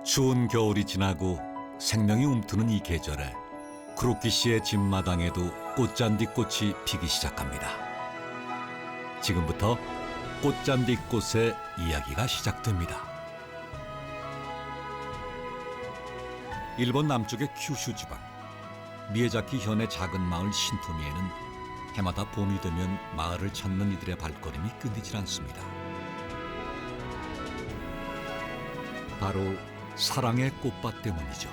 추운 겨울이 지나고 생명이 움트는 이 계절에 크로키 씨의 집마당에도 꽃잔디꽃이 피기 시작합니다. 지금부터 꽃잔디꽃의 이야기가 시작됩니다. 일본 남쪽의 큐슈 지방 미야자키 현의 작은 마을 신토미에는 해마다 봄이 되면 마을을 찾는 이들의 발걸음이 끊이질 않습니다. 바로 사랑의 꽃밭 때문이죠.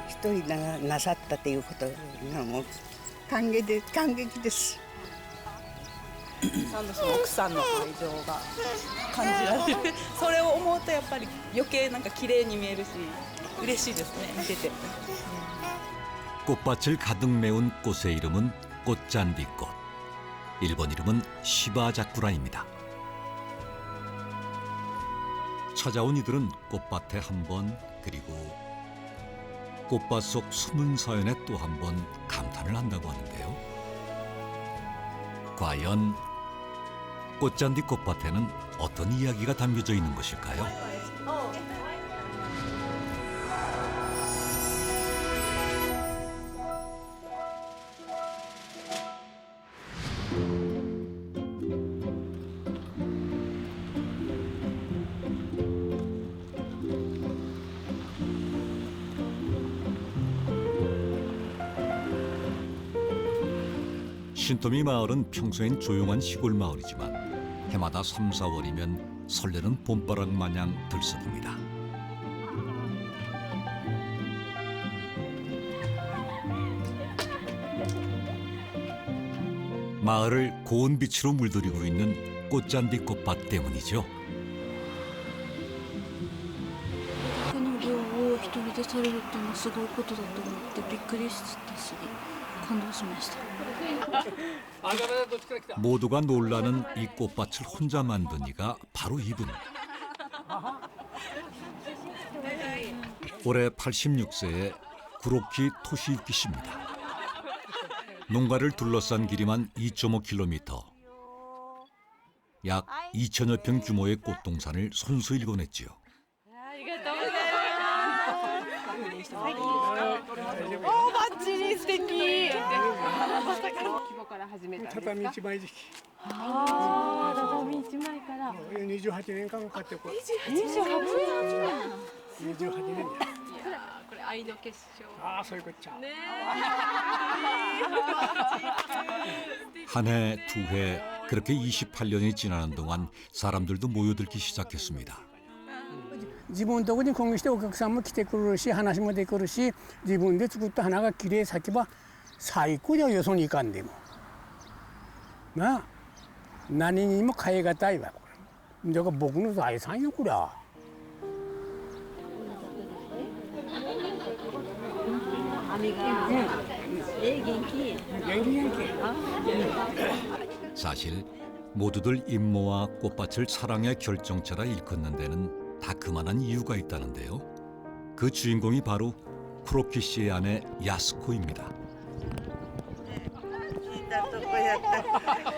一人なさったということがもう感激です。サンドスの奥さんの愛情が感じられる。それを思うとやっぱり余計なんか綺麗に見えるし嬉しいですね、見てて。 꽃밭을 가득 메운 꽃의 이름은 꽃잔디꽃. 일본 이름은 시바자쿠라입니다. 찾아온 이들은 꽃밭에 한 번, 그리고 꽃밭 속 숨은 사연에 또 한 번 감탄을 한다고 하는데요. 과연 꽃잔디 꽃밭에는 어떤 이야기가 담겨져 있는 것일까요? 신토미 마을은 평소엔 조용한 시골 마을이지만 해마다 3, 4월이면 설레는 봄바람 마냥 들썩입니다. 마을을 고운 빛으로 물들이고 있는 꽃잔디 꽃밭 때문이죠. この業を一人でされるっていうのはすごいことだと思ってびっくりしたし感動しました。 모두가 놀라는 이 꽃밭을 혼자 만든 이가 바로 이분. 올해 86세의 구로키 토시유키 씨입니다. 농가를 둘러싼 길이만 2.5km. 약 2천여 평 규모의 꽃동산을 손수 일궈냈지요.畳一枚敷き。畳一枚から28年間かかってこれ。28年だ。これ愛の結晶。ああ、そういうこっちゃ。 한 해, 두 해, 그렇게 28년이 지나는 동안 사람들도 모여들기 시작했습니다. 自分のとこにこぎしてお客さんも来てくるし、話もできるし、自分で作った花がきれい咲けば最高じゃよそに行かんでも。なあ、何にも変え難いわこれ。だから僕の財産よこりゃ。 사실 모두들 임모와 꽃밭을 사랑의 결정체라 일컫는 데는 다 그만한 이유가 있다는데요. 그 주인공이 바로 크로키 씨의 아내 야스코입니다.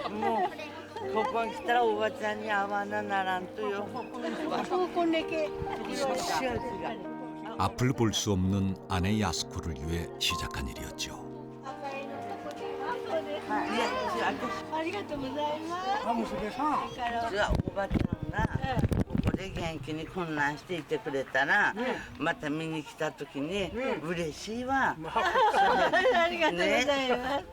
もうここに来たらおばちゃんに会わなならんとよ。 앞을 볼 수 없는 아내 야스코를 위해 시작한 일이었죠. ありがとうございます。じゃあおばちゃんがここで元気に混乱していてくれたら、また見に来た時に嬉しいわ。ありがとうございます。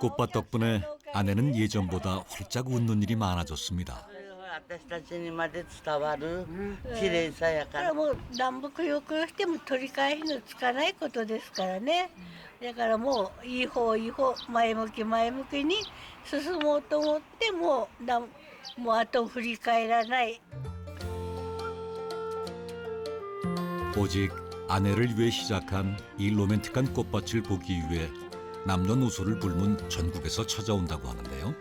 꽃밭 덕분에 아내는 예전보다 활짝 웃는 일이 많아졌습니다. 私たちにまで伝わる綺麗さやから。もう南北よくしても取り返しのつかないことですからね。だからもういい方前向きに進もうと思ってもうあと振り返らない。 오직 아내를 위해 시작한 이 로맨틱한 꽃밭을 보기 위해 남녀노소를 불문 전국에서 찾아온다고 하는데요.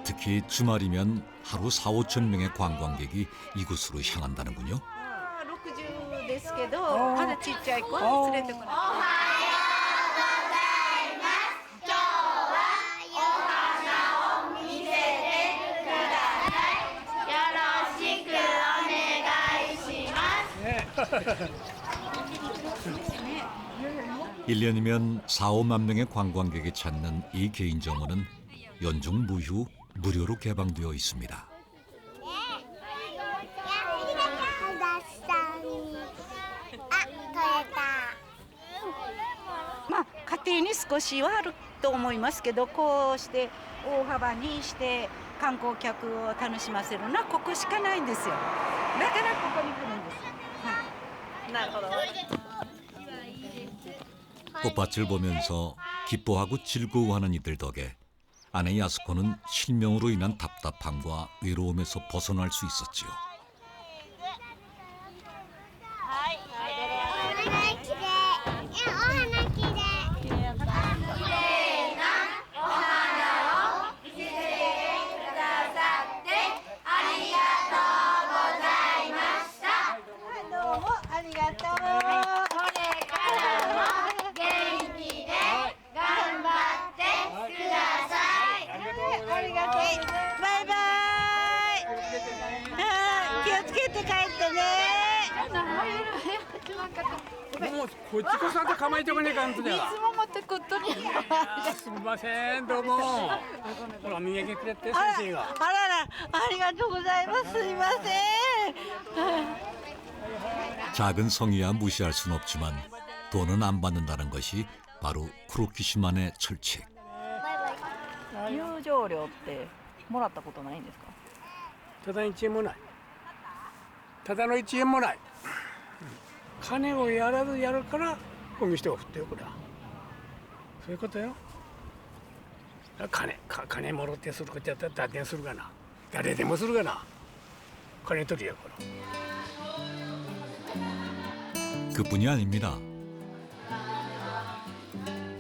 특히 주말이면 하루 4, 5천 명의 관광객이 이곳으로 향한다는군요. 60ですけど、まだちっちゃい子連れてこない。おはようございます。今日は (1년이면 4, 5만 명의 관광객이 찾는 이 개인 정원은 연중 무휴 무료로 개방되어 있습니다. まあ家庭に少しはあると思いますけど、こうして大幅にして観光客を楽しませるのはここしかないんですよ。だからここに来るんです。なるほど。 꽃밭을 보면서 기뻐하고 즐거워하는 이들 덕에 아내 야스코는 실명으로 인한 답답함과 외로움에서 벗어날 수 있었지요. 뭐 고치코스한테 가만히 있어보니까 안 되잖아. も持ってくっとに。すみません、どうも。ほら、お土産くれて、先生が。あらら、ありがとうございます。すいません。 작은 성이야 무시할 순 없지만 돈은 안 받는다는 것이 바로 쿠로키시만의 철칙. 入場料ってもらったことないんですか？ただ1円もない。ただの1円もない。金をやらずやるからこの人が振っておくだ。そういうことよ。金もろってすることやったら誰でもするがな。誰でもするがな。金取りやから。 그뿐이 아닙니다.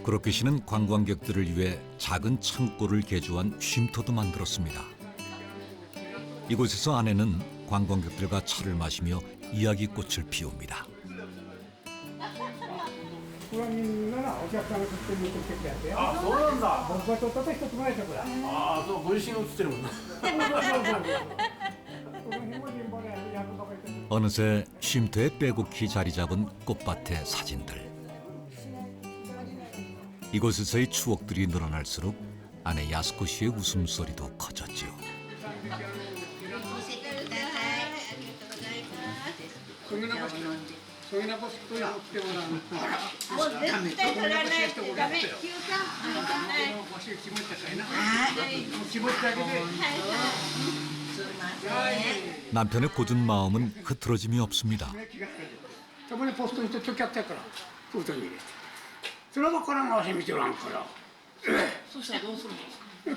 쿠로키시는 관광객들을 위해 작은 창고를 개조한 쉼터도 만들었습니다. 이곳에서 아내는 관광객들과 차를 마시며 이야기꽃을 피웁니다. これはみんなお客さんが取って持ってきてくれてよ。あ、そうなんだ。僕が取ったと一つもないでしょこれ。ああ、そう、ご自身が写ってるもんな。 어느새 쉼터에 빼곡히 자리 잡은 꽃밭의 사진들. 이곳에서의 추억들이 늘어날수록 아내 야스코 씨의 웃음소리도 커졌지요. 남편의 고든 마음은 흐트러짐이 없습니다. 저번에 포스트 이제 쫓겼댔거라. 포스트 일에. 들어가 거랑 와서 밑으로 안 거라.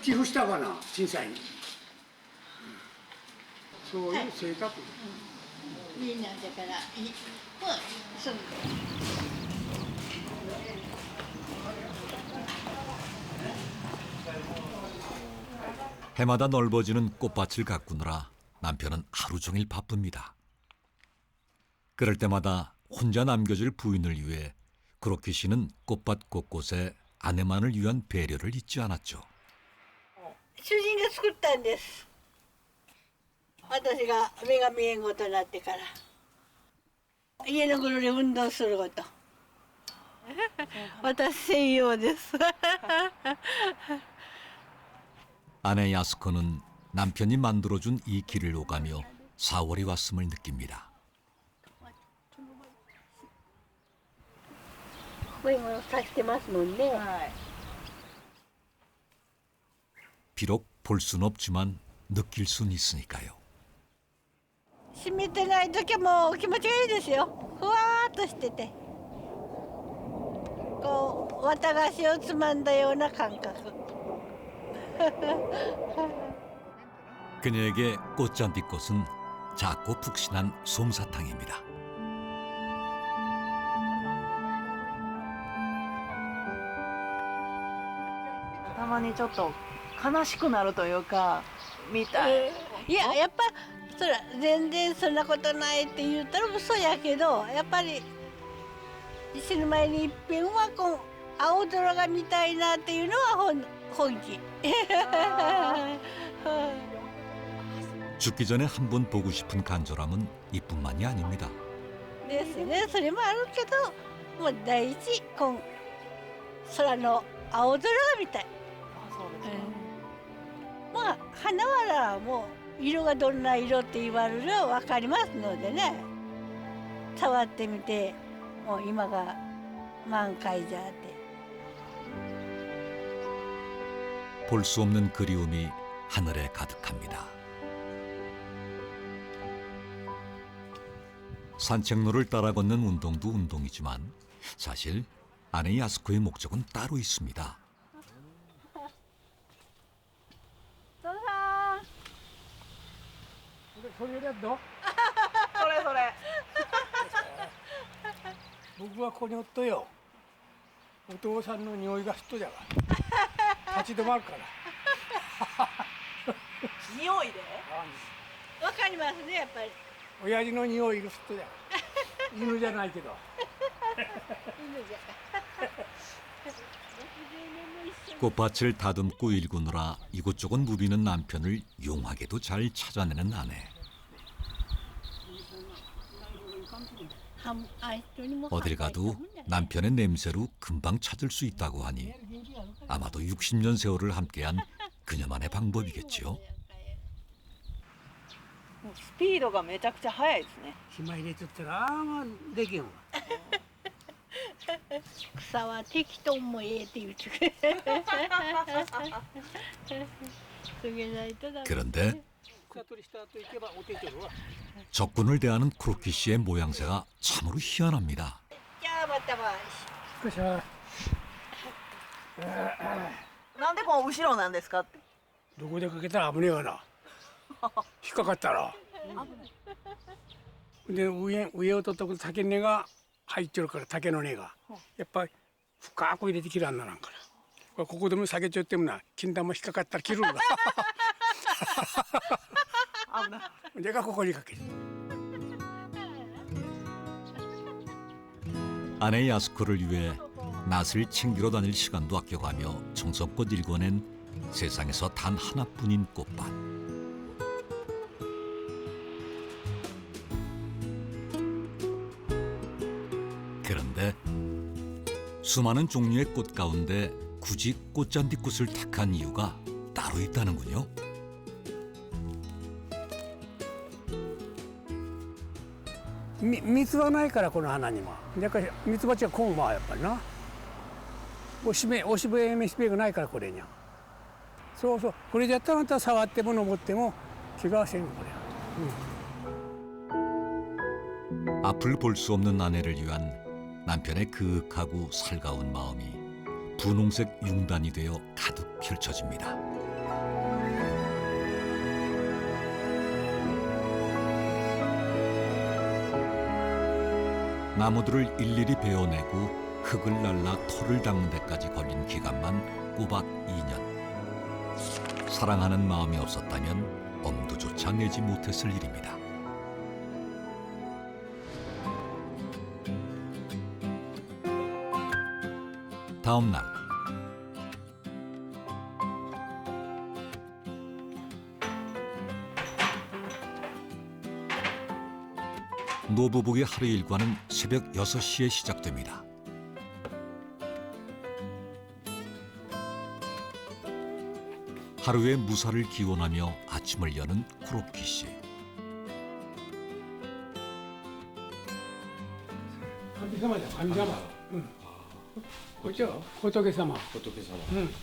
기부시다거나 진짜인. 소위 생각. みんなだからそう。 해마다 넓어지는 꽃밭을 가꾸느라 남편은 하루 종일 바쁩니다. 그럴 때마다 혼자 남겨질 부인을 위해 쿠로키 씨는 꽃밭 곳곳에 아내만을 위한 배려를 잊지 않았죠. 主人が作ったんです。私が目が見えんことになってから。家のぐるり運動すること。私専用です。 아내 야스코는 남편이 만들어준 이 길을 오가며 4월이 왔음을 느낍니다. これもさしてますもんね。 비록 볼 순 없지만 느낄 순 있으니까요. 閉めてない時はもう気持ちがいいですよ。ふわーっとしてて。こう綿菓子をつまんだような感覚。 그녀에게 꽃잔디꽃은 작고 푹신한 솜사탕입니다. たまにちょっと悲しくなるというかみたい。いや、やっぱそら全然そんなことないって言ったら嘘やけど、やっぱり死ぬ前に一遍はこう青空が見たいなっていうのは本気。 죽기 전에 한 번 보고 싶은 간절함은 이뿐만이 아닙니다. ですね。それもあるけど、もう第一空の青空が見たい。まあ花はもう色がどんな色って言われるのは分かりますのでね。触ってみて、もう今が満開じゃって。 볼 수 없는 그리움이 하늘에 가득합니다. 산책로를 따라 걷는 운동도 운동이지만 사실 아내 야스코의 목적은 따로 있습니다. それだどそれそれ。僕はここにおっとよ。お父さんの匂いがすっとじゃが立ち止まるから匂いで？分かりますね、やっぱり。親父の匂いがすっとじゃ犬じゃないけど 꽃밭을 다듬고 일구느라 이곳저곳 누비는 남편을 용하게도 잘 찾아내는 아내. 어딜 가도 남편의 냄새로 금방 찾을 수 있다고 하니 아마도 60년 세월을 함께한 그녀만의 방법이겠지요. スピードがめちゃくちゃ速いですね。暇入れとったらまあできんわ草は適当もええって言うてくれ。告げないとダメ。 그런데 草取りした後行けばお手帳は 적군을 대하는 크로키 씨의 모양새가 참으로 희한합니다. じゃあまたは。少しはなんでこの後ろなんですかって。どこでかけたら危ねえわな引っかかったらで上を取ったこと竹根が入っちゃうから竹の根がやっぱり深く入れて切らんならんからここでも下げちゃってもな金玉引っかかったら切るんだ危ない。でがここにかける 아내 야스코를 위해 낫을 챙기러 다닐 시간도 아껴가며 정성껏 일궈낸 세상에서 단 하나뿐인 꽃밭. 그런데 수많은 종류의 꽃 가운데 굳이 꽃잔디꽃을 택한 이유가 따로 있다는군요.蜜はないからこの花にはだから蜜蜂は来んわやっぱりなおしべめしべがないからこれにはそうそうこれだったらまた触っても登っても気がせんこれ 앞을 볼 수 없는 아내를 위한 남편의 그윽하고 살가운 마음이 분홍색 융단이 되어 가득 펼쳐집니다. 나무들을 일일이 베어내고 흙을 날라 토를 닦는 데까지 걸린 기간만 꼬박 2년. 사랑하는 마음이 없었다면 엄두조차 내지 못했을 일입니다. 다음 날 노부부의 하루 일과는 새벽 6시에 시작됩니다. 하루의 무사를 기원하며 아침을 여는 크로키 씨. 감사마다 감사마. 응. 그죠? 호토케사마. 응.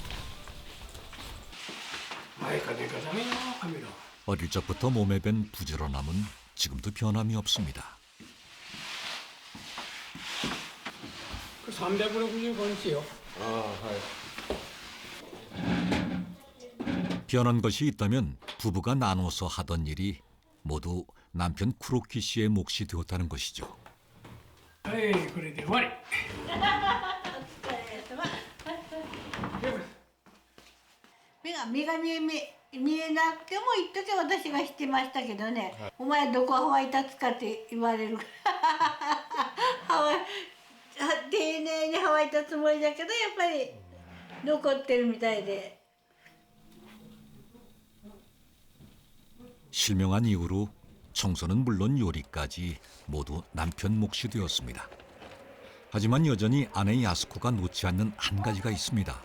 아이가 내가 사네요. 카메라. 어릴 적부터 몸에 밴 부지런함은 지금도 변함이 없습니다. 그 365원치요. 변한 것이 있다면 부부가 나눠서 하던 일이 모두 남편 크로키 씨의 몫이 되었다는 것이죠. 에이, 그래 돼. 와리. 目が見えなくても一時私がしてましたけどね、お前どこハワイ立つかって言われる丁寧にハワイ立つつもりだけどやっぱり残ってるみたいで 실명한 이후로 청소는 물론 요리까지 모두 남편 몫이 되었습니다. 하지만 여전히 아내 야스코가 놓지 않는 한 가지가 있습니다.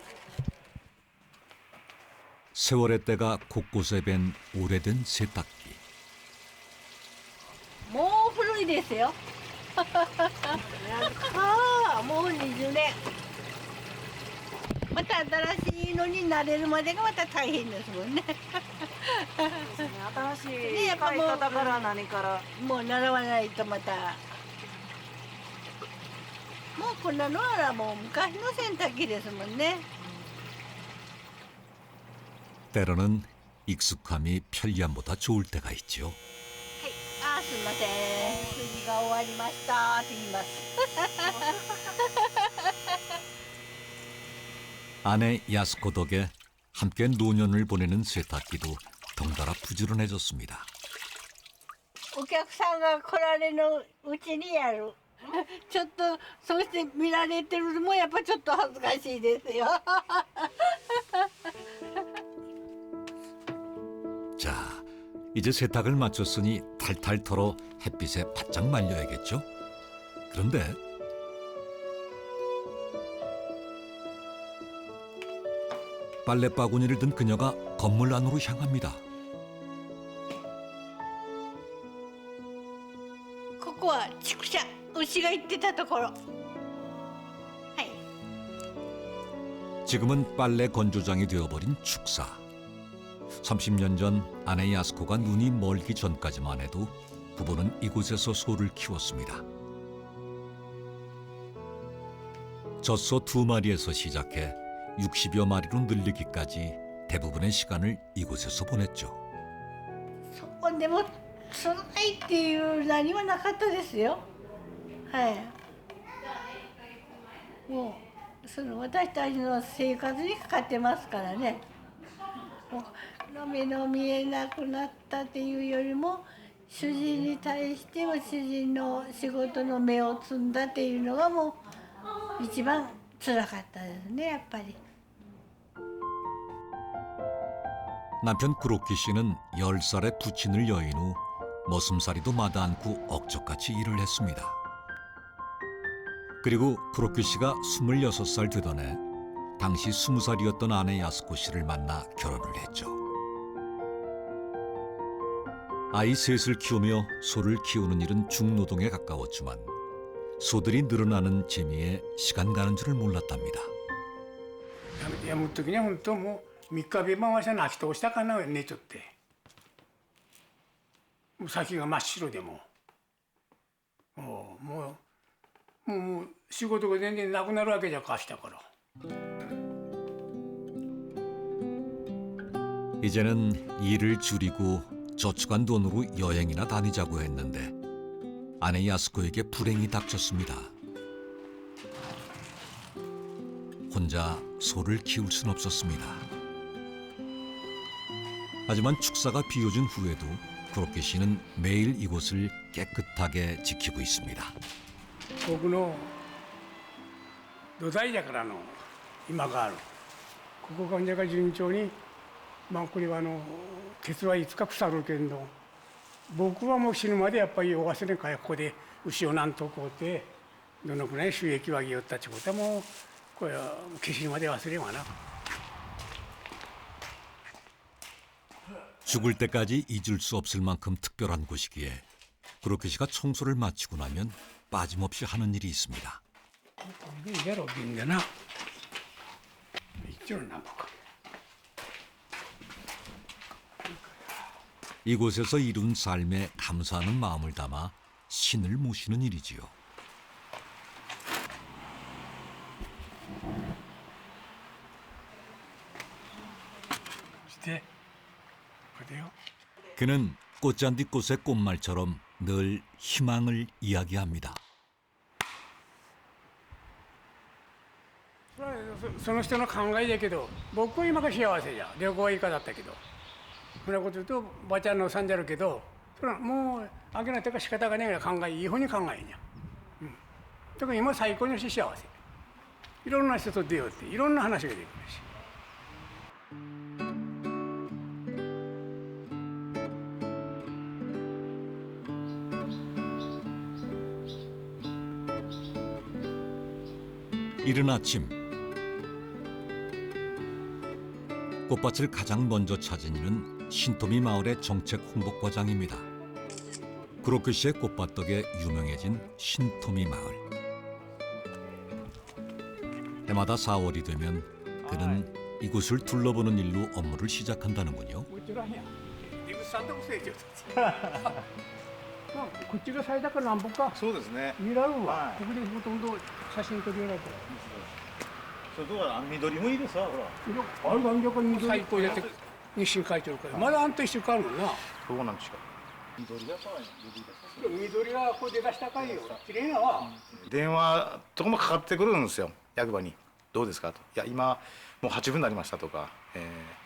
세월의 때가 곳곳에 밴 오래된 세탁기. もう古いですよ。ああ、もう20年。また新しいのに慣れるまでがまた大変ですもんね。新しいねやっぱ使いもう方から何からもう習わないとまた。もうこんなのはもう昔の洗濯機ですもんね。 때로는 익숙함이 편리함보다 좋을 때가 있죠. はい、あーすみません。次が終わりましたって言います。 아내 야스코 덕에 함께 노년을 보내는 세탁기도 덩달아 부지런해졌습니다. お客さんが来られるうちにやる。ちょっとそうして見られてるのもやっぱちょっと恥ずかしいですよ。 자, 이제 세탁을 마쳤으니 탈탈 털어 햇빛에 바짝 말려야겠죠? 그런데 빨래 바구니를 든 그녀가 건물 안으로 향합니다. ここは畜舎、牛が行ってたところ。はい。 지금은 빨래 건조장이 되어버린 축사. 30년 전 아내 야스코가 눈이 멀기 전까지만 해도 부부는 이곳에서 소를 키웠습니다. 젖소 2마리에서 시작해 60여 마리로 늘리기까지 대부분의 시간을 이곳에서 보냈죠. そこでも辛いっていう何はなかったですよ。はい。もうその私たちの生活にかかってますからね。もう目の見えなくなったっていうよりも主人に対しては主人の仕事の芽を摘んだっていうのがもう一番辛かったですねやっぱり。 남편 구로키 씨는 10살의 부친을 여인 후 머슴살이도 마다 않고 억적같이 일을 했습니다. 그리고 구로키 씨가 26살 되던 해 당시 20살이었던 아내 야스코 씨를 만나 결혼을 했죠. 아이 셋을 키우며 소를 키우는 일은 중노동에 가까웠지만 소들이 늘어나는 재미에 시간 가는 줄을 몰랐답니다. やむ時には本当もう3日目回した泣き通したかな寝ちゃってもう先が真っ白でもう仕事が全然なくなるわけじゃかしたから 이제는 일을 줄이고 저축한 돈으로 여행이나 다니자고 했는데 아내 야스코에게 불행이 닥쳤습니다. 혼자 소를 키울 순 없었습니다. 하지만 축사가 비워진 후에도 구로키 씨는 매일 이곳을 깨끗하게 지키고 있습니다. 僕の土台だから今があるここがじゃが順調にまあこれは鉄はいつか腐るけど僕はもう死ぬまでやっぱりお忘れかここで牛をなんとこうてどのくらい収益を上げよったってことはもうこれは消しまで忘れんわな。 죽을 때까지 잊을 수 없을 만큼 특별한 곳이기에 구로키 씨가 청소를 마치고 나면 빠짐없이 하는 일이 있습니다. 이대로 빈대나 이쪽으로 나볼까. 이곳에서 이룬 삶에 감사하는 마음을 담아 신을 모시는 일이지요. 그는 꽃잔디 꽃의 꽃말처럼 늘 희망을 이야기합니다. その人の考えだけど僕は今が幸せじゃ旅行は以下だったけどそんなこと言うとばあちゃんのおさんじゃるけどそれはもうあげないとか仕方がないから考えいい方に考えんや、だから今最高に幸せいろんな人と出会っていろんな話ができるし。 이른 아침 꽃밭을 가장 먼저 찾은 이는 신토미 마을의 정책 홍보과장입니다. 구로크 씨의 꽃밭 덕에 유명해진 신토미 마을. 해마다 4월이 되면 그는 이곳을 둘러보는 일로 업무를 시작한다는군요. こちらや。イグサンドも成長だ。まあこっちが最高なんぼか。そうですね。見られるわは。いここでほとんど写真撮りやられて。そうどうだ緑もいいですわほら。あれなんじゃか緑最高やって日清書いてるから。まだあんと一週間あるもんな。そうなんですか。緑が可愛い緑が。緑がこれ出だしたかいよ。綺麗やわ。電話とかもかかってくるんですよ役場に。どうですかと。いや今もう8分になりましたとか、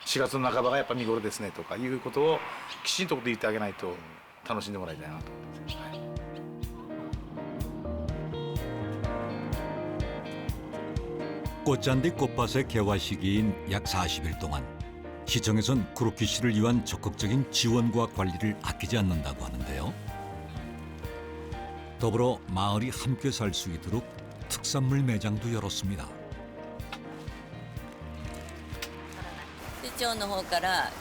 4月の半ばがやっぱ見頃ですねとかいうことをきちんと言ってあげないと楽しんでもらいたいなと思ってます。はい 꽃잔디 꽃밭의 개화 시기인 약 40일 동안 시청에선 크로키 씨를 위한 적극적인 지원과 관리를 아끼지 않는다고 하는데요. 더불어 마을이 함께 살 수 있도록 특산물 매장도 열었습니다. 市長の方から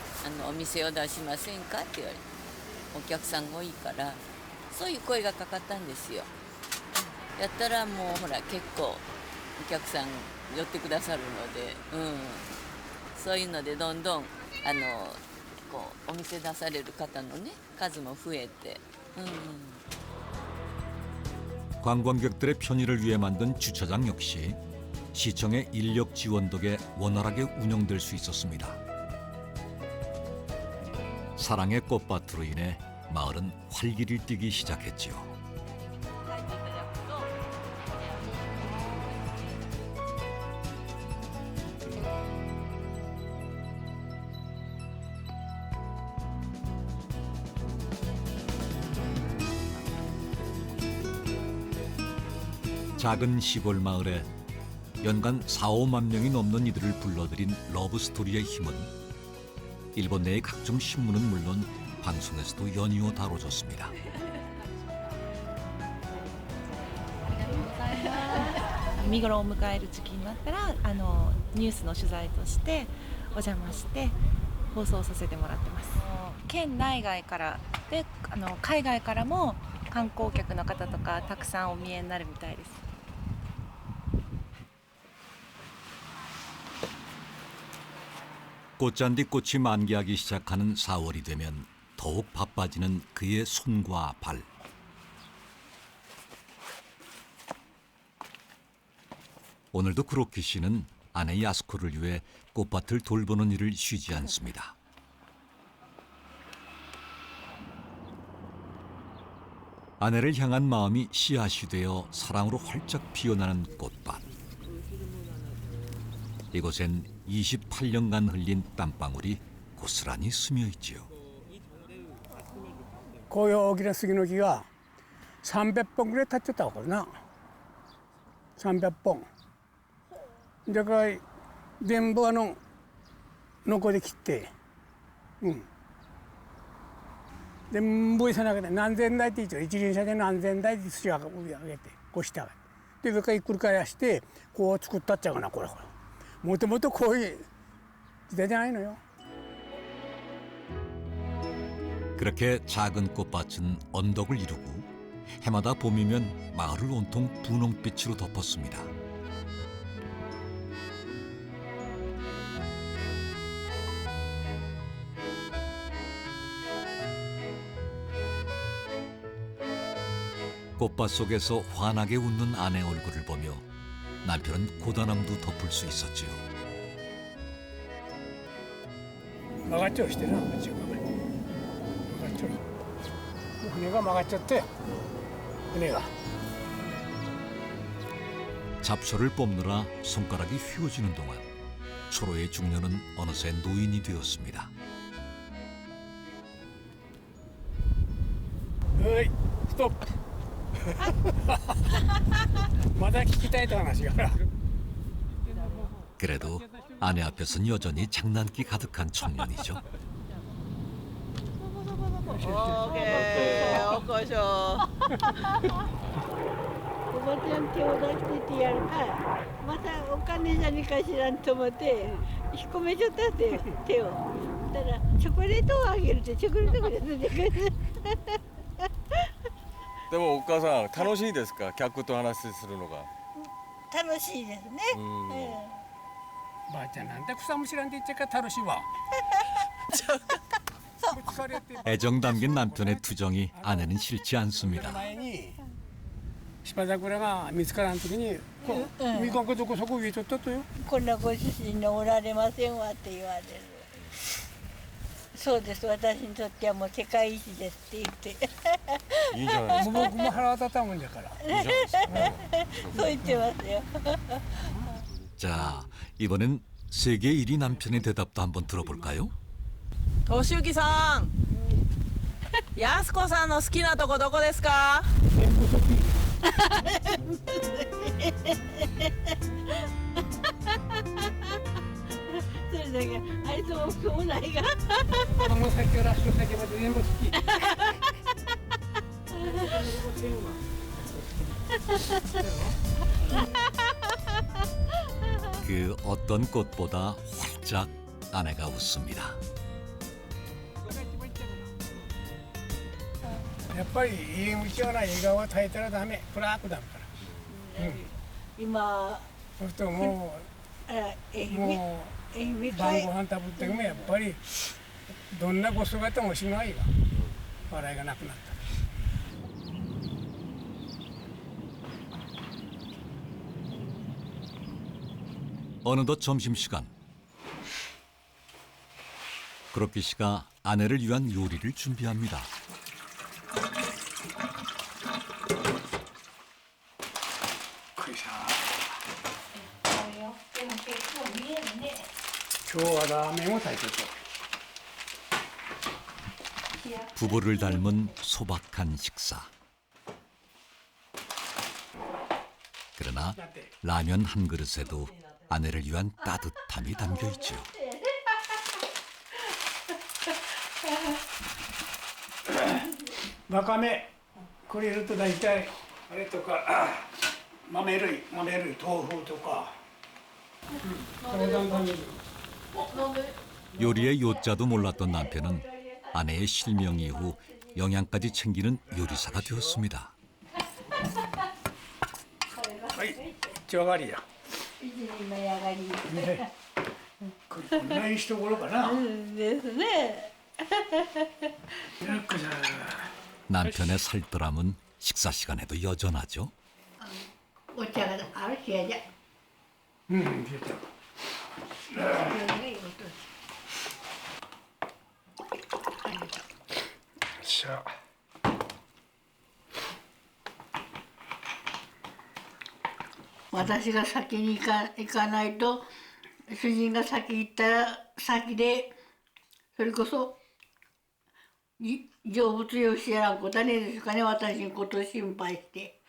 お店を出しませんかって言われて、お客さんが多いからそういう声がかかったんですよ。やったらもうほら結構お客さん寄ってくださるので、そういうのでどんどんこうお店出される方のね数も増えて、 관광객들의 편의를 위해 만든 주차장 역시 시청의 인력 지원 덕에 원활하게 운영될 수 있었습니다. 사랑의 꽃밭으로 인해 마을은 활기를 띠기 시작했지요. 작은 시골 마을에 연간 4, 5만 명이 넘는 이들을 불러들인 러브스토리의 힘은 일본 내의 각종 신문은 물론 방송에서도 연이어 다뤄졌습니다. 見頃を迎える時期になったらニュースの取材としてお邪魔して放送させてもらってます。県内外からで海外からも観光客の方とかたくさんお見えになるみたいです。 꽃잔디 꽃이 만개하기 시작하는 4월이 되면 더욱 바빠지는 그의 손과 발. 오늘도 크로키 씨는 아내 야스코를 위해 꽃밭을 돌보는 일을 쉬지 않습니다. 아내를 향한 마음이 씨앗이 되어 사랑으로 활짝 피어나는 꽃밭. 이곳엔 28년간 흘린 땀방울이 고스란히 스며 있지요. こういう大きな杉の木が300本ぐらい立っちゃったわこれな。300本。だから全部ノコで切って、全部さなかった何千台って言っちゃう一輪車で何千台で土を上げてこうして上げてで上からひっくり返してこう作ったっちゃうかなこれこれ。 もともとこういう時代じゃないのよ。 그렇게 작은 꽃밭은 언덕을 이루고 해마다 봄이면 마을을 온통 분홍빛으로 덮었습니다. 꽃밭 속에서 환하게 웃는 아내 얼굴을 보며 남편은 고단함도 덮을 수 있었지요. 曲がっちゃうしてな、曲がっちゃう。船が曲がっちゃって、船が。 잡초를 뽑느라 손가락이 휘어지는 동안 초로의 중년은 어느새 노인이 되었습니다. はい、ストップ。まだ聞きたいと話が。 그래도 아내 앞에선 여전히 장난기 가득한 청년이죠. 오케이, 어꺼셔. ばちゃん手を出しててやるかまたお金じゃにかしらんと思って引っ込めちゃったって手をたらチョコレートをあげるってチョコレートが出てくるでもお母さん楽しいですか客と話するのが楽しいですね、ばあちゃんなんで草むしらんで言っちゃか楽しいわ 애정 담긴 남편의 투정이 아내는 싫지 않습니다. 前に芝桜が見つからん時にこう見かけどこそこ植えとったとよこんなご主人のおられませんわって言われるそうです私にとってはもう世界一ですって言っていいじゃないですか僕も腹立ったもんだからそう言ってますよ 자, 이번엔 세계 1위 남편의 대답도 한번 들어볼까요? 敏之さん安子さんの好きなとこどこですかそれだけあいつもそうないが子供先から足の先まで全部好き 그 어떤 꽃보다 활짝 아내가 웃습니다. やっぱり家向きはな笑顔は耐えたらダメ暗くダメから今そうするともうもう晩ご飯食べてもやっぱりどんなご姿もしないわ笑いがなくなった 어느덧 점심시간. 그로키 씨가 아내를 위한 요리를 준비합니다. 부부를 닮은 소박한 식사. 그러나 라면 한 그릇에도 아내를 위한 따뜻함이 담겨 있죠. 와카메 くれると大体あれとか豆類豆腐とか요리의 요자도 몰랐던 남편은 아내의 실명 이후 영양까지 챙기는 요리사가 되었습니다. はい一上がりや一人の上がりねこんないいところかなですね 남편의 살뜰함은 식사 시간에도 여전하죠. お茶があるしやじゃ出たしゃ私が先に行かないと主人が先行ったら先でそれこそ成仏用しやらんことはねえですかね私のことを心配して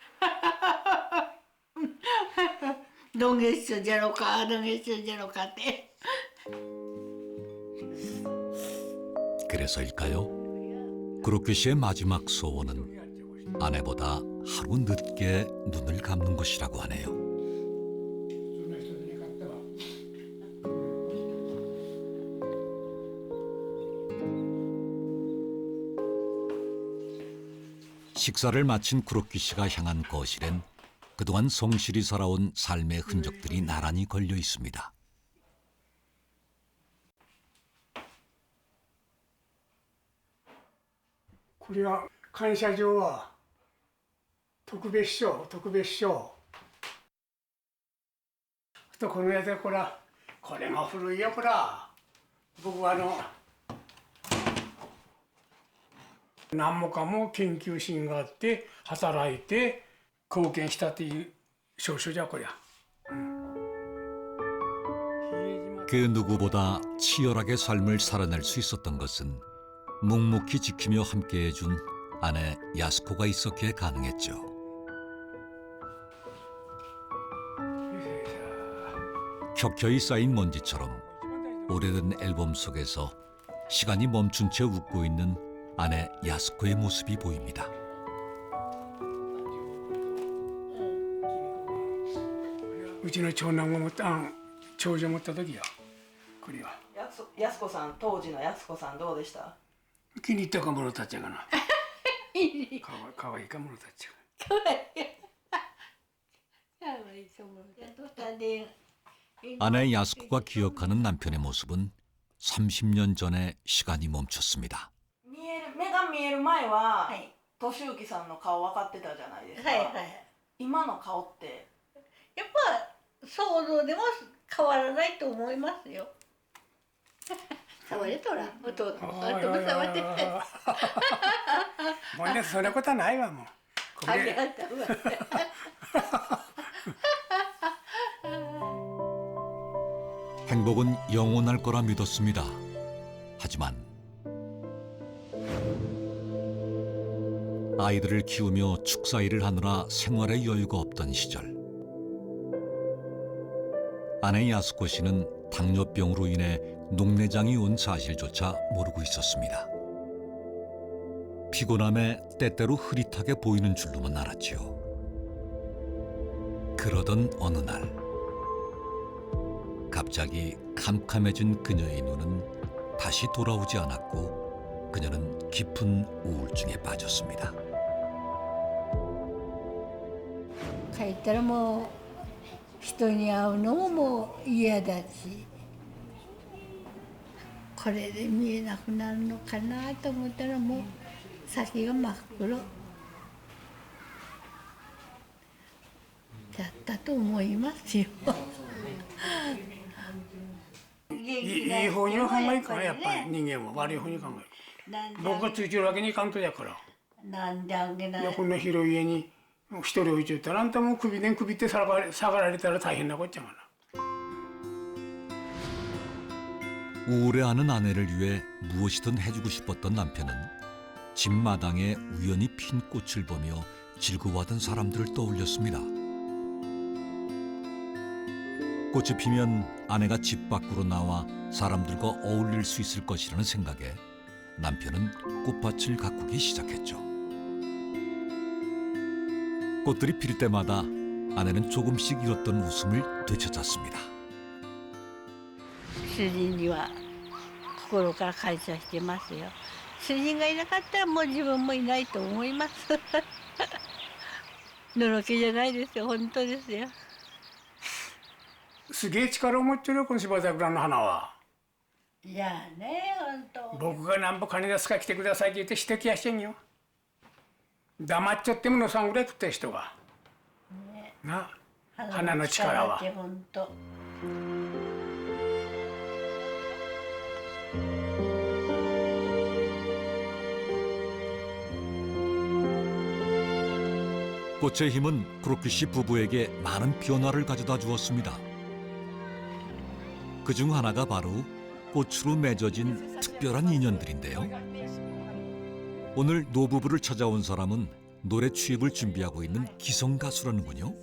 どんげっしょじゃろかどんげっしょじゃろかって 그래서일까요? 그로키 씨의 마지막 소원은 아내보다 하루 늦게 눈을 감는 것이라고 하네요. 식사를 마친 그로키 씨가 향한 거실엔 그동안 성실히 살아온 삶의 흔적들이 나란히 걸려 있습니다.これは感謝状は特別賞とこのやつはこれが古いよこら僕は何もかも研究心があって働いて貢献したっていう証書じゃこりゃ。 그 누구보다 치열하게 삶을 살아낼 수 있었던 것은 묵묵히 지키며 함께해준 아내 야스코가 있었기에 가능했죠. 켜켜이 쌓인 먼지처럼 오래된 앨범 속에서 시간이 멈춘 채 웃고 있는 아내 야스코의 모습이 보입니다. うちの長男が持った長女持った時よこれはやすこさん、当時のやすこさんどうでした？気に入ったかものたちやかなかわいいかものたち아내 야스코가 기억하는 남편의 모습은 30년 전에 시간이 멈췄습니다. 目が見える前は、俊之さんの顔分かってたじゃないですか。今の顔ってやっぱ想像でも変わらないと思いますよ。触れとら、弟も触って。もうねそんなことはないわもう。これ 행복은 영원할 거라 믿었습니다. 하지만 아이들을 키우며 축사일을 하느라 생활에 여유가 없던 시절 아내 야스코 씨는 당뇨병으로 인해 녹내장이 온 사실조차 모르고 있었습니다. 피곤함에 때때로 흐릿하게 보이는 줄로만 알았지요. 그러던 어느 날 갑자기 캄캄해진 그녀의 눈은 다시 돌아오지 않았고 그녀는 깊은 우울증에 빠졌습니다. 帰ったらもう人に会うのももう嫌だし、これで見えなくなるのかなと思ったらもう先が真っ黒だったと思いますよ。いい方には考えるからやっぱり人間は悪い方に考える。僕がついてるわけにいかんとやから。なんであげない。こんな広い家に一人置いちゃったらあんたも首って下がられたら大変なこっちゃがな。 우울해하는 아내를 위해 무엇이든 해주고 싶었던 남편은 집 마당에 우연히 핀 꽃을 보며 즐거워하던 사람들을 떠올렸습니다. 꽃이 피면 아내가 집 밖으로 나와 사람들과 어울릴 수 있을 것이라는 생각에 남편은 꽃밭을 가꾸기 시작했죠. 꽃들이 필 때마다 아내는 조금씩 잃었던 웃음을 되찾았습니다. 主人には心から感謝してますよ。主人がいなかったらもう自分もいないと思います。のろけじゃないですよ、本当ですよ。すげえ力を持ってるよこの芝桜の花は。いやね、本当。僕がなんぼ金出すから来てくださいって言って指摘はしてんよ。黙っちゃってものさんぐらい食った人が。ね、な、花の力は。本当。 꽃의 힘은 크로키 씨 부부에게 많은 변화를 가져다 주었습니다. 그중 하나가 바로 꽃으로 맺어진 특별한 인연들인데요. 오늘 노부부를 찾아온 사람은 노래 취입을 준비하고 있는 기성 가수라는군요.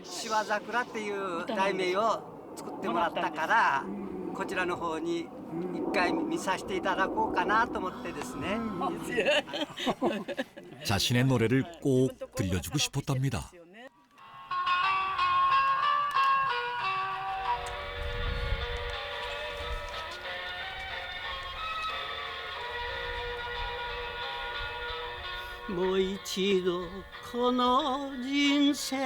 芝桜っていう題名を作ってもらったからこちらの方に一回見させていただこうかなと思ってですね。 자신의 노래를 꼭 들려주고 싶었답니다.「もう一度この人生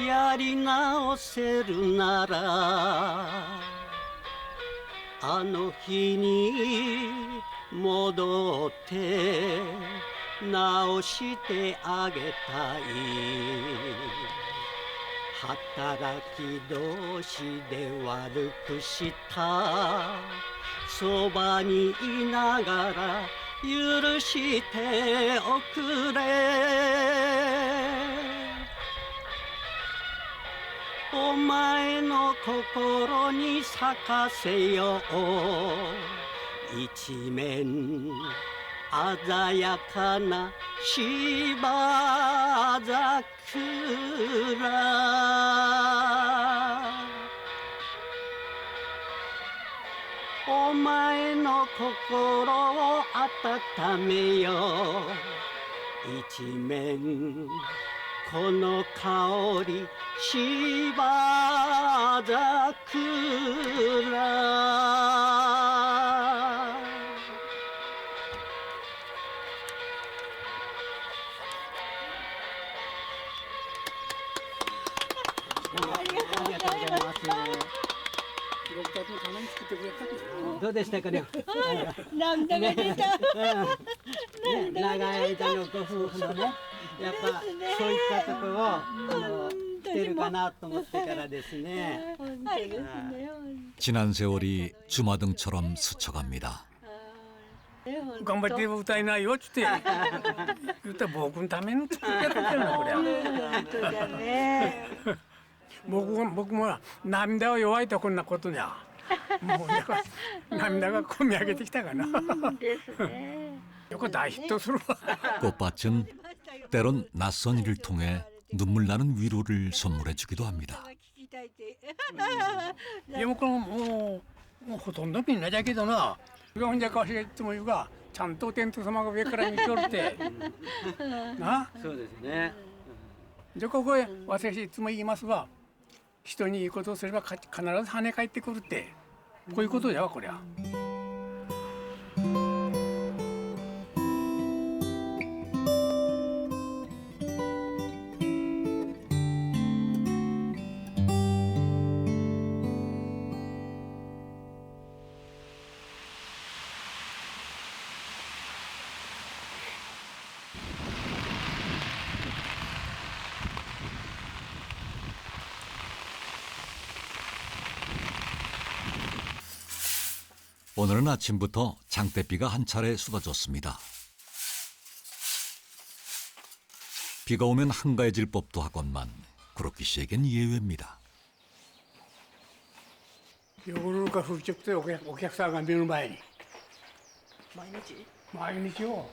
やり直せるなら」「あの日に戻って直してあげたい」「働き同士で悪くした」「そばにいながら許しておくれ」お前の心に咲かせよう一面鮮やかな芝桜お前の心を温めよう一面この香り芝桜どうでしたかね。涙が出た。長い間のご夫婦のね、やっぱそういったところを来てるかなと思ってからですね。 지난 세월이 주마등처럼 스쳐갑니다. 頑張って歌えないよっつって言ったら僕のための作り方だよなこれ。本当だね。僕も涙は弱いとこんなことにゃ。もうだから涙がこみ上げてきたかな。ですね。 이거 다 히트 수로. 꽃밭은 때론 낯선 이를 통해 눈물 나는 위로를 선물해 주기도 합니다. でもこのもうほとんどみんなだけどな。혼자 가시겠지만 이거ちゃんとテント様が上から見ておるって。な。そうですね。でここへ私いつも言いますが、人にいいことをすれば必ず跳ね返ってくるってこういうことやわこりゃ。 오늘은 아침부터 장대비가 한 차례 쏟아졌습니다. 비가 오면 한가해질 법도 하건만 구로키 씨에겐 예외입니다. 요거를 훌쩍 때お客さんが見る前に 毎日요.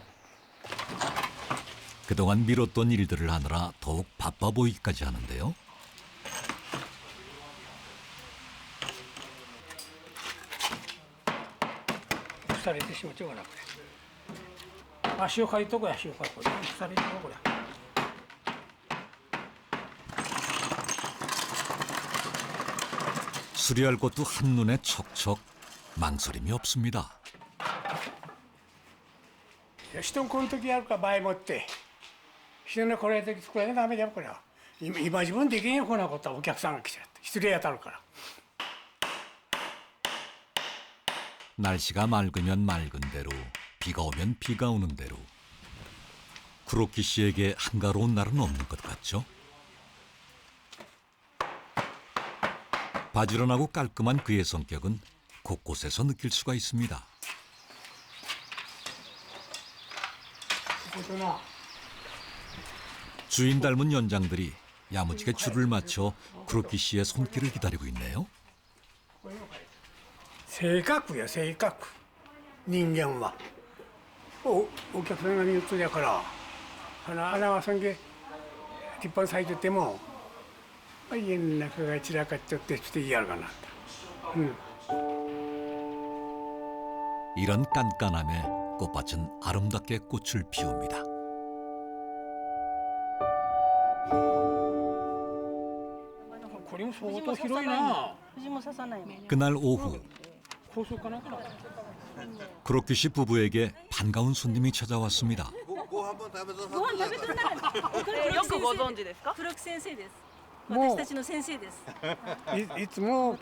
그동안 미뤘던 일들을 하느라 더욱 바빠 보이기까지 하는데요.腐れてしまっちゃうからこれ。足をかいとこや足をかいこれ。腐れてしまうこれ。 수리할 것도 한눈에 척척 망설임이 없습니다. 人この時やるか場合持って人のこれ時作らなきゃダメだよこれは。今自分できんよこんなことはお客さんが来ちゃって失礼当たるから。 날씨가 맑으면 맑은 대로, 비가 오면 비가 오는 대로. 구로키 씨에게 한가로운 날은 없는 것 같죠? 바지런하고 깔끔한 그의 성격은 곳곳에서 느낄 수가 있습니다. 주인 닮은 연장들이 야무지게 줄을 맞춰 구로키 씨의 손길을 기다리고 있네요. 性格や性格人間はお客さんが見るとだから花はそんで立派に咲いてても家の中が散らかっちゃってして嫌がなった。 이런 깐깐함에 꽃밭은 아름답게 꽃을 피웁니다. 그날 오후 구로키 씨 부부에게 반가운 손님이 찾아왔습니다. よくご存知ですか？黒木先生です。もう私たちの先生です。いつも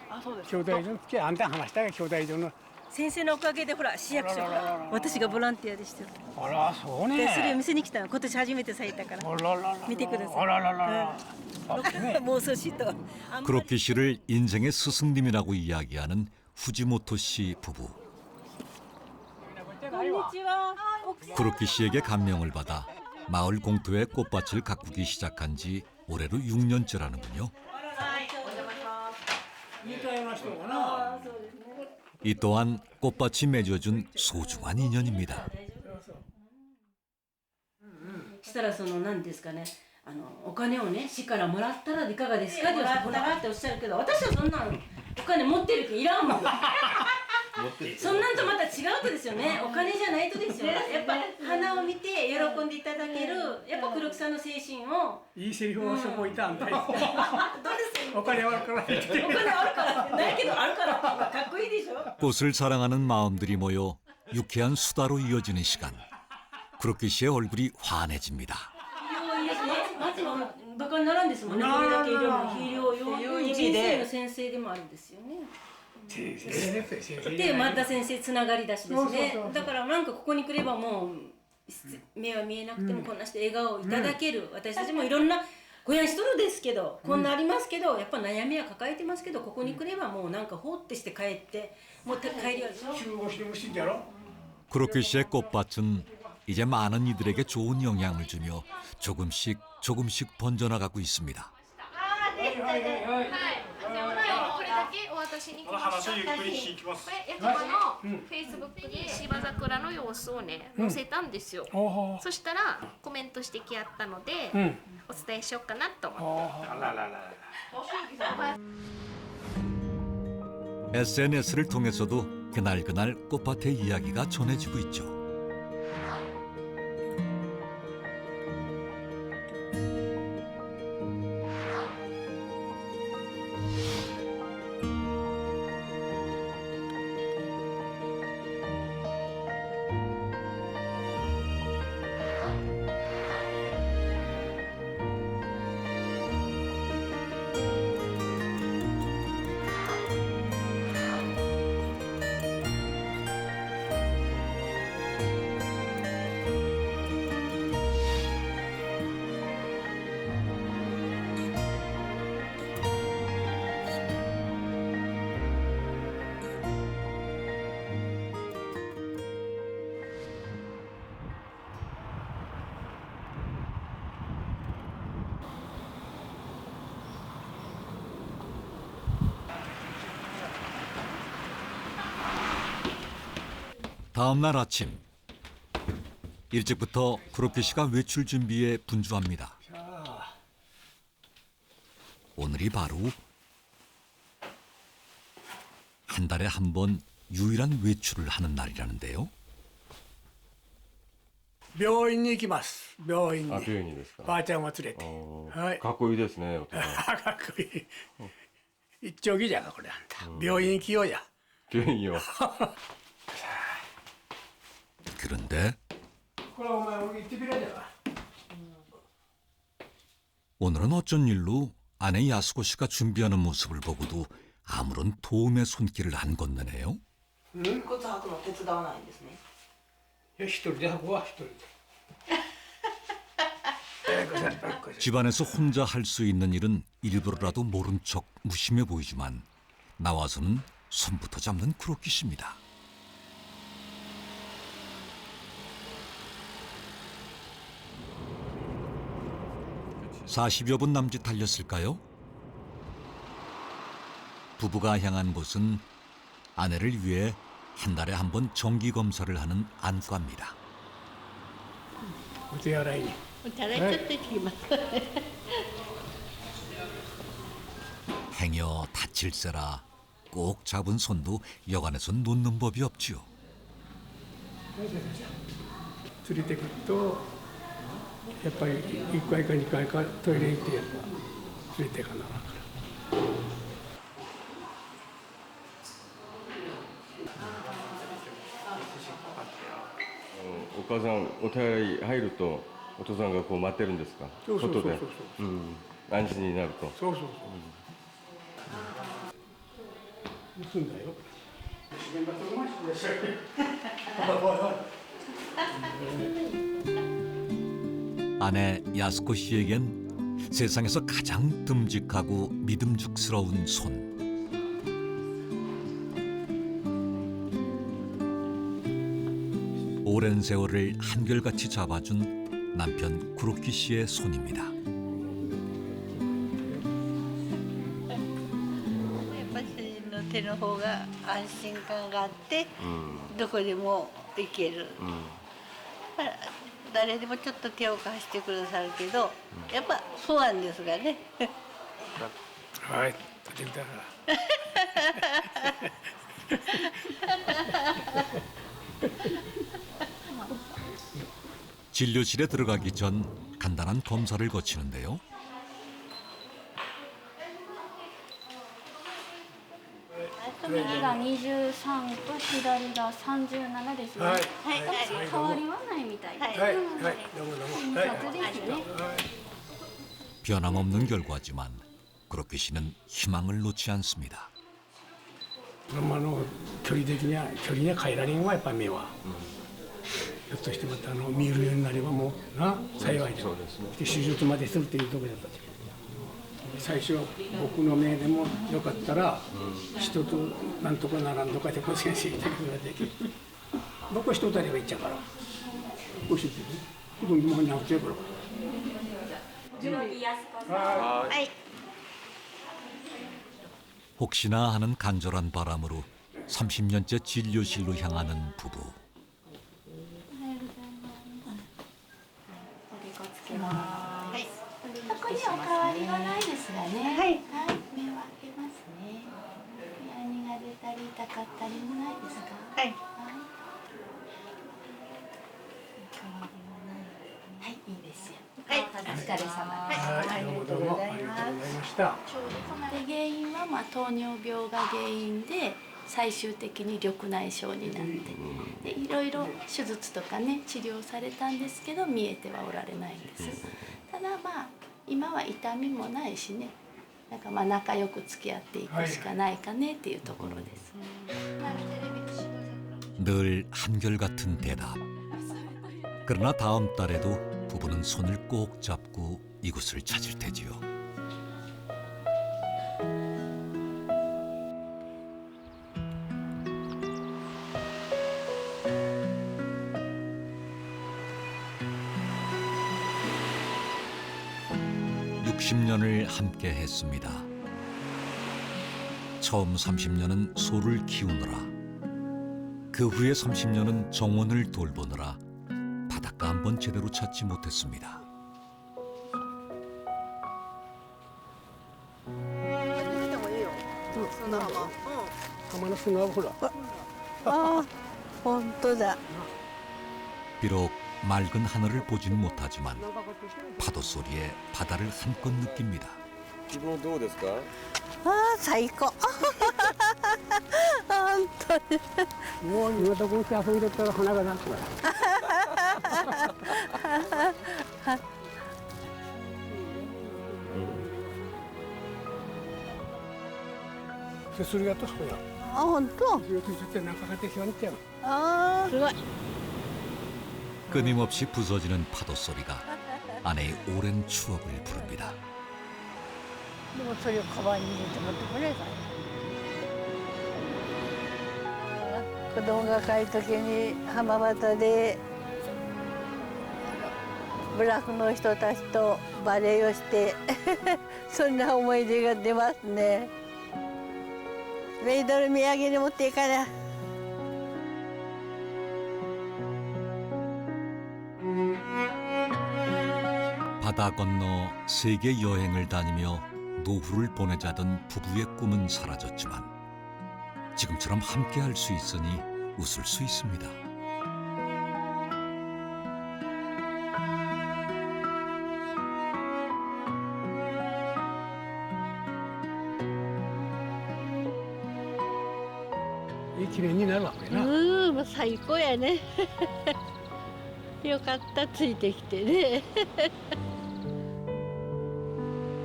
あ、そうです。兄弟所あんた話したが兄弟所の先生のおかげでほら市役所から私がボランティアでしてる。あらそうね。でそれを見せに来たの今年初めて咲いたから。あららら見てください。あらららら。もうそしと。 구로키 씨를 인생의 스승님이라고 이야기하는 후지모토 씨 부부. こんにちは。 구로키 씨에게 감명을 받아 마을 공터에 꽃밭을 가꾸기 시작한 지 올해로 6년째라는군요. 이 또한 꽃밭이 맺어준 소중한 인연입니다. したらその何ですかね。お金をね市からもらったらいかがですかってもらったらっておっしゃるけど私はそんなお金持ってるけどいらんもん。そんなんとまた違うとですよね。お金じゃないとですよ。やっぱ花を見て喜んでいただける、やっぱ黒木さんの精神を。いいセリフをそこいたんだよ。どうですお金はあるから。お金あるからってないけどあるからってかっこいいでしょ。 꽃을 사랑하는 마음들이 모여 유쾌한 수다로 이어지는 시간. 크로키 씨의 얼굴이 환해집니다. いいですね。町のバカにならんですもんね。これだけいろいろ肥料用人生の先生でもあるんですよね。でまた先生つながりだしですね。だからなんかここに来ればもう目は見えなくてもこんなして笑顔をいただける。私たちもいろんなごやんしとるですけど、こんなありますけど、やっぱ悩みは抱えてますけど、ここに来ればもうなんかほってして帰ってもう帰りは集合してほしいんだろ。 크로키 씨의 꽃밭은 이제 많은 이들에게 좋은 영향을 주며 조금씩 번져나가고 있습니다. お渡しに来ました。これ役場のフェイスブックに芝桜の様子をね載せたんですよ。そしたらコメントしてきやったので、お伝えしようかなと思って。 SNS를 통해서도 그날 꽃밭의 이야기가 전해지고 있죠. 다음 날 아침 일찍부터 크로키 씨가 외출 준비에 분주합니다. 오늘이 바로 한 달에 한 번 유일한 외출을 하는 날이라는데요. 病院に行きます。病院に。あ、病院にですか。ばあちゃんを連れて。はい。かっこいいですね。お父さん。かっこいい。一丁木じゃがこれあんた。病院行きようや。病院よ。 그런데 오늘은 어쩐 일로 아내 야스코 씨가 준비하는 모습을 보고도 아무런 도움의 손길을 안 건네네요. 骨履くの手伝わないんですね。 一人で履くわ一人で。 집안에서 혼자 할 수 있는 일은 일부러라도 모른 척 무심해 보이지만 나와서는 손부터 잡는 크로키 씨입니다. (40여 분) 남짓 달렸을까요? 부부가 향한 곳은 아내를 위해 한 달에 한 번 정기 검사를 하는 안과입니다. お手洗いに。お手洗いちょっと行きます。 행여 다칠세라 꼭 잡은 손도 여간에선 놓는 법이 없지요. 連れてくるとやっぱり1回か2回かトイレ行ってやっぱ連れてかなあかんから。 お母さんお手洗い入るとお父さんがこう待ってるんですか。外で。安心になると。そうそうそう。盗んだよ。 아내 야스코 씨에겐 세상에서 가장 듬직하고 믿음직스러운 손. 오랜 세월을 한결같이 잡아준 남편 크로키 씨의 손입니다. 手の方が安心感があって、どこでも行ける、誰でもちょっと手を貸してくださるけど、やっぱ不安ですがね。はい、取ってみたら。 진료실에 들어가기 전 간단한 검사를 거치는데요.右が23と左が37ですね。はい変わりはないみたいです。はいはいどうもどうも診察ですね。 변함없는 결과지만 크로키 씨는 희망을 놓지 않습니다. 距離的には変えられんわやっぱ目は。ひょっとしてまた見るようになればもうな幸いで。手術までするっていうところだったけど。最初僕の目でもよかったら人となんとかならんとかでこう先生いたけどできる。僕は人とあればいっちゃうから。こうしてね。どんどんに合ってるから。 혹시나 하는 간절한 바람으로 30년째 진료실로 향하는 부부. 特にお変わりはないですがね。はい。目を開けますね。ヤニが出たり痛かったりもないですか。はい。はい、いいですよ。はい、お疲れ様です。はい、どうもどうもありがとうございました。で原因は糖尿病が原因で最終的に緑内障になってでいろいろ手術とかね治療されたんですけど見えてはおられないんです。ただ今は痛みもないしねなんか仲良く付き合っていくしかないかねっていうところです。 늘 한결같은 대답. 그러나 다음 달에도 부부는 손을 꼭 잡고 이곳을 찾을 테지요. (60년을) 함께 했습니다. 처음 30년은 소를 키우느라 그 후에 30년은 정원을 돌보느라 바닷가 한 번 제대로 찾지 못했습니다. 비록 맑은 하늘을 보진 못하지만 파도 소리에 바다를 한껏 느낍니다. 기분은 どうですか? 最高。本当に。もう今とこうして遊んでたら花が咲くから。手すりがとそうや。あ、本当。手すり中ができるんちゃう。ああ、すごい。 끊임없이 부서지는 파도 소리가 아내의 오랜 추억을 부릅니다. でもそれをカバンに入れて持ってこれば。子供が帰る時に浜端で部落の人たちとバレエをしてそんな思い出が出ますね。メイドル土産に持っていかな。 바다 건너 세계 여행을 다니며 노후를 보내자던 부부의 꿈은 사라졌지만 지금처럼 함께 할 수 있으니 웃을 수 있습니다. 이 기련이 날 와구나. もう最高やね。よかったついてきてね。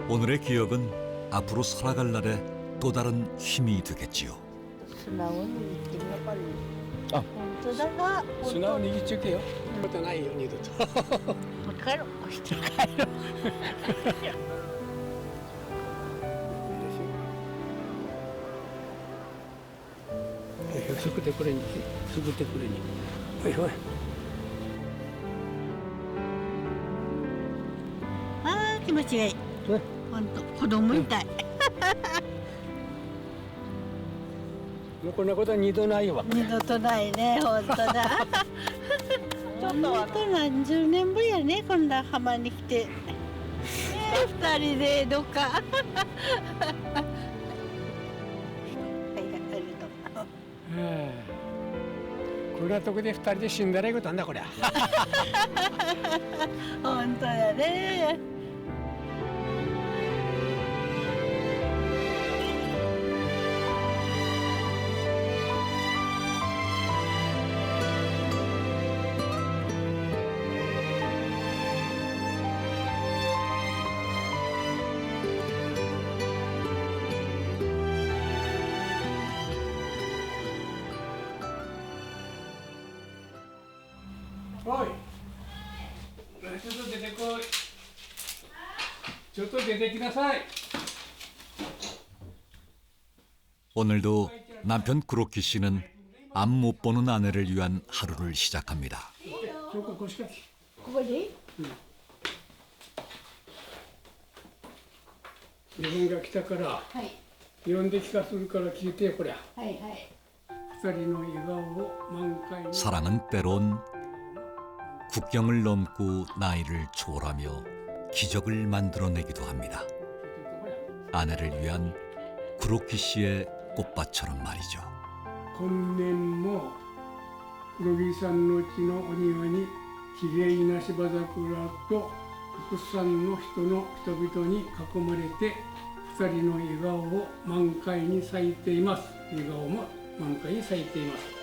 오늘의 기억은 앞으로 살아갈 날에 또 다른 힘이 되겠지요. 素直に生きるやっぱり。あ、本当だが。素直に生きちゅけよ。ことないよ二度と。わかる。して帰る。すぐてくれに、すぐてくれに。ほいほい。ああ、気持ちがいい。本当、子供みたい。もうこんなことは二度ないわ。二度とないね、本当だ。ちょっと何十年ぶりやね、こんな浜に来て。二人でどっか。はい、ありがとう。こんなとこで2人で死んだらいいことなんだこりゃ。本当やね。おい、ちょっと出てこい。ちょっと出てきなさい。 오늘도 남편 구로키 씨는 앞 못 보는 아내를 위한 하루를 시작합니다. ここ腰掛け。ここでいい？自分が来たから、はい呼んで聞かせるから聞いてよこりゃ。はいはい。二人の笑顔を満開に。 사랑은 때론 국경을 넘고 나이를 초월하며 기적을 만들어내기도 합니다. 아내를 위한 구로키 씨의 꽃밭처럼 말이죠. 今年も黒木さんの家のお庭にきれいな芝桜とたくさんの人々に囲まれて二人の笑顔を満開に咲いています。笑顔も満開に咲いています。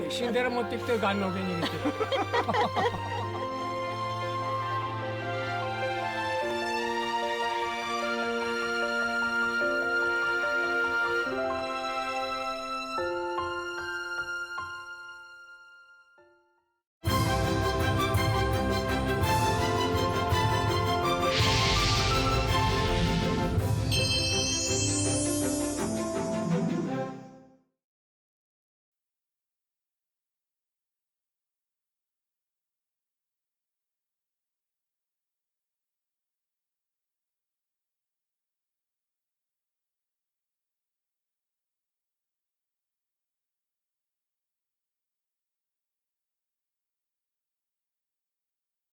死んだら持ってきて、ガンの毛に入れて。